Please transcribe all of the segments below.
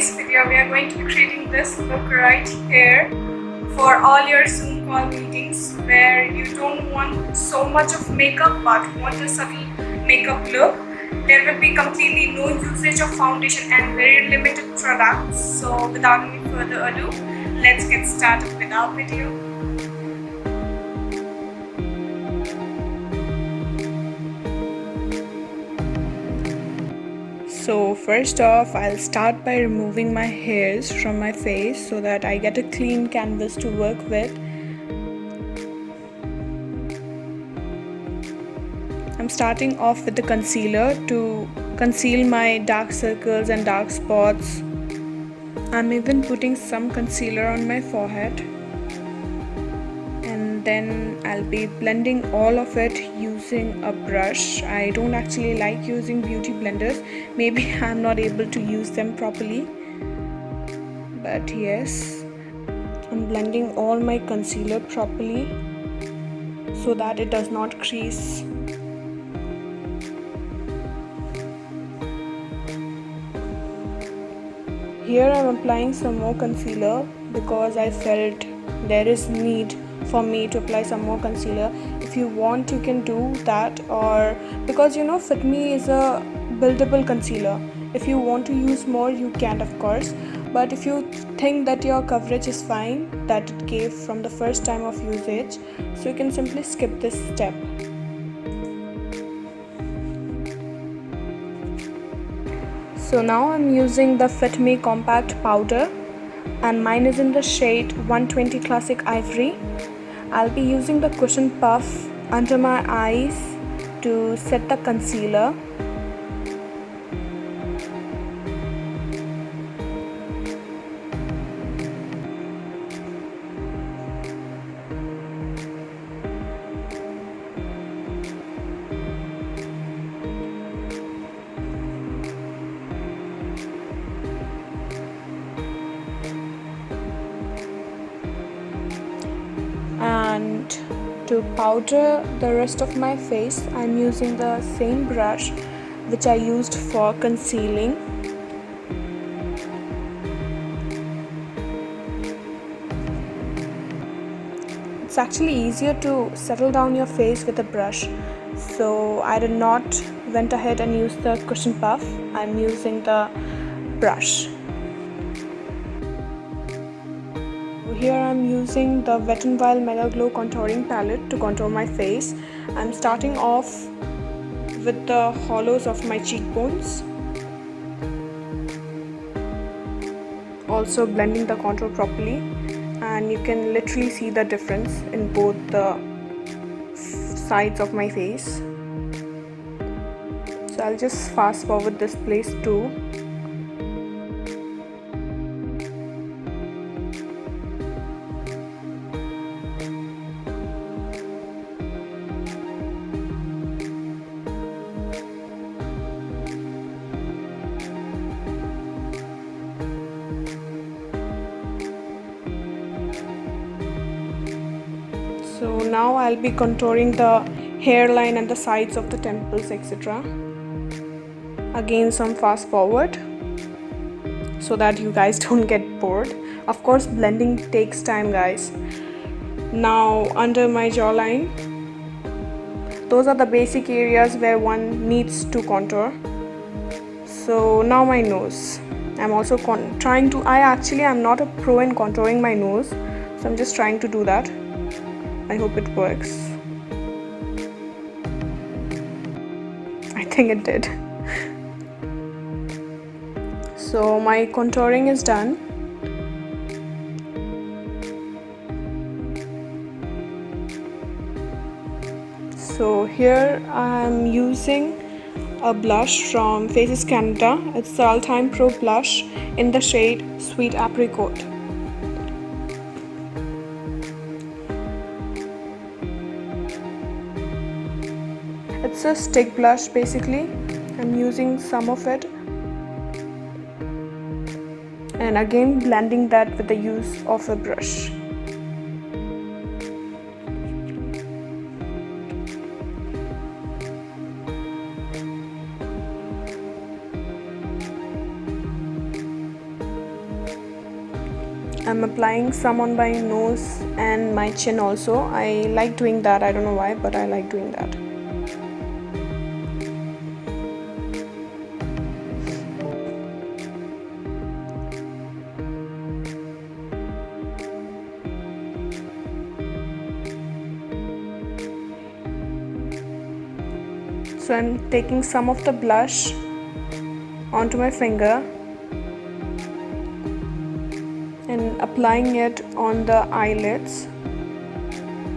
today's video we are going to be creating this look right here for all your Zoom call meetings where you don't want so much of makeup but want a subtle makeup look. There will be completely no usage of foundation and very limited products. So without any further ado, let's get started with our video. So first off, I'll start by removing my hairs from my face so that I get a clean canvas to work with. I'm starting off with the concealer to conceal my dark circles and dark spots. I'm even putting some concealer on my forehead. And then I'll be blending all of it using a brush. I don't actually like using beauty blenders. Maybe I'm not able to use them properly. But yes, I'm blending all my concealer properly so that it does not crease. Here I'm applying some more concealer because I felt there is need for me to apply some more concealer. If you want, you can do that, or because you know FITme is a buildable concealer. If you want to use more, you can, of course, but if you think that your coverage is fine, that it gave from the first time of usage, so you can simply skip this step. So now I'm using the FITme Compact Powder and mine is in the shade 120 Classic Ivory. I'll be using the cushion puff under my eyes to set the concealer. And to powder the rest of my face, I'm using the same brush which I used for concealing. It's actually easier to settle down your face with a brush, so I did not went ahead and use the cushion puff. I'm using the brush. Here I'm using the Wet n Wild MegaGlo contouring palette to contour my face. I'm starting off with the hollows of my cheekbones. Also blending the contour properly, and you can literally see the difference in both the sides of my face. So I'll just fast forward this place too. So now I'll be contouring the hairline and the sides of the temples, etc. Again, some fast forward so that you guys don't get bored. Of course, blending takes time, guys. Now under my jawline, those are the basic areas where one needs to contour. So now my nose. I'm also trying to, I'm not a pro in contouring my nose, so I'm just trying to do that. I hope it works. I think it did. So my contouring is done. So here I'm using a blush from Faces Canada. It's the Ultime Pro blush in the shade Sweet Apricot. It's a stick blush basically. I'm using some of it and again blending that with the use of a brush. I'm applying some on my nose and my chin also. I like doing that, I don't know why, but I like doing that. So I'm taking some of the blush onto my finger and applying it on the eyelids,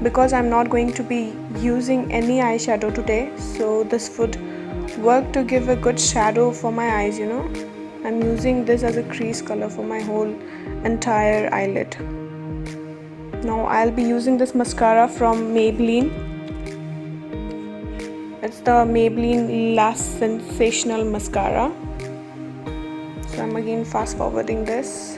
because I'm not going to be using any eyeshadow today, so this would work to give a good shadow for my eyes, you know. I'm using this as a crease color for my whole entire eyelid. Now I'll be using this mascara from Maybelline. It's the Maybelline Lash Sensational mascara. So I'm again fast forwarding this.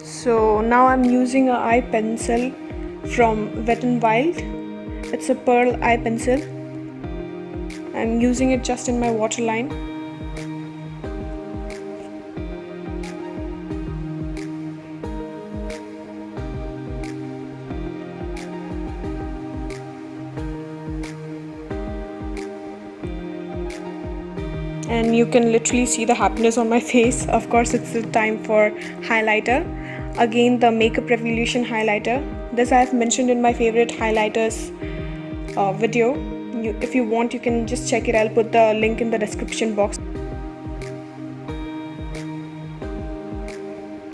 So now I'm using an eye pencil from Wet n Wild. It's a pearl eye pencil. I'm using it just in my waterline. And you can literally see the happiness on my face. Of course, it's the time for highlighter. Again, the Makeup Revolution highlighter. This I have mentioned in my favorite highlighters video. If you want, you can just check it. I'll put the link in the description box.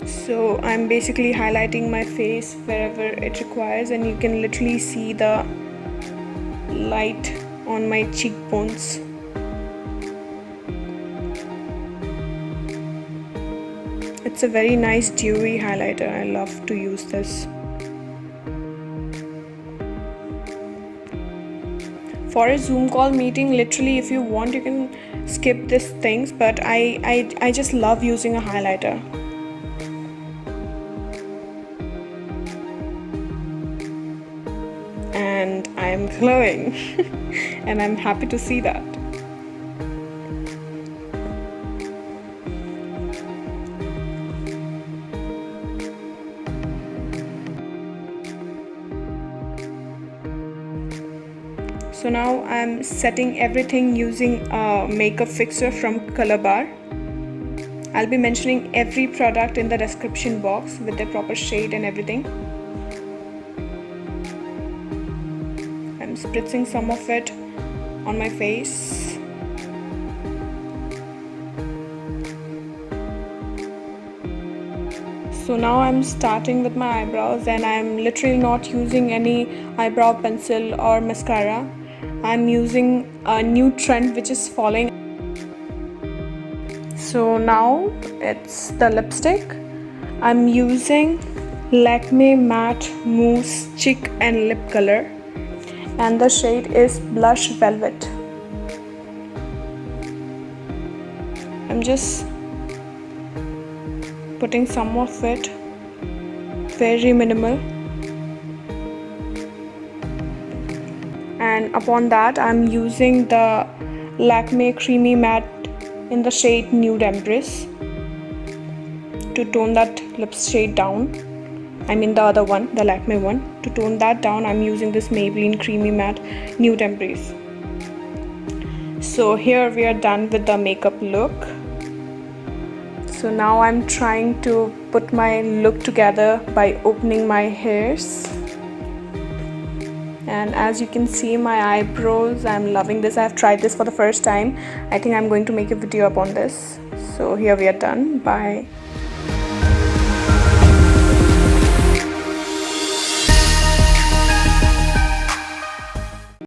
So I'm basically highlighting my face wherever it requires, and you can literally see the light on my cheekbones. It's a very nice dewy highlighter. I love to use this. For a Zoom call meeting, literally if you want you can skip these things, but I just love using a highlighter. And I'm glowing and I'm happy to see that. So now I'm setting everything using a makeup fixer from Colorbar. I'll be mentioning every product in the description box with their proper shade and everything. I'm spritzing some of it on my face. So now I'm starting with my eyebrows, and I'm literally not using any eyebrow pencil or mascara. I'm using a new trend which is falling. So now it's the lipstick. I'm using Lakme Matte Mousse Cheek and Lip Color, and the shade is Blush Velvet. I'm just putting some of it, very minimal. And upon that I'm using the Lakme Creamy Matte in the shade Nude Embrace to tone that lip shade down. I mean the other one, the Lakme one. To tone that down, I'm using this Maybelline Creamy Matte Nude Embrace. So here we are done with the makeup look. So now I'm trying to put my look together by opening my hairs. And as you can see, my eyebrows, I'm loving this. I've tried this for the first time. I think I'm going to make a video upon this. So here we are done. Bye.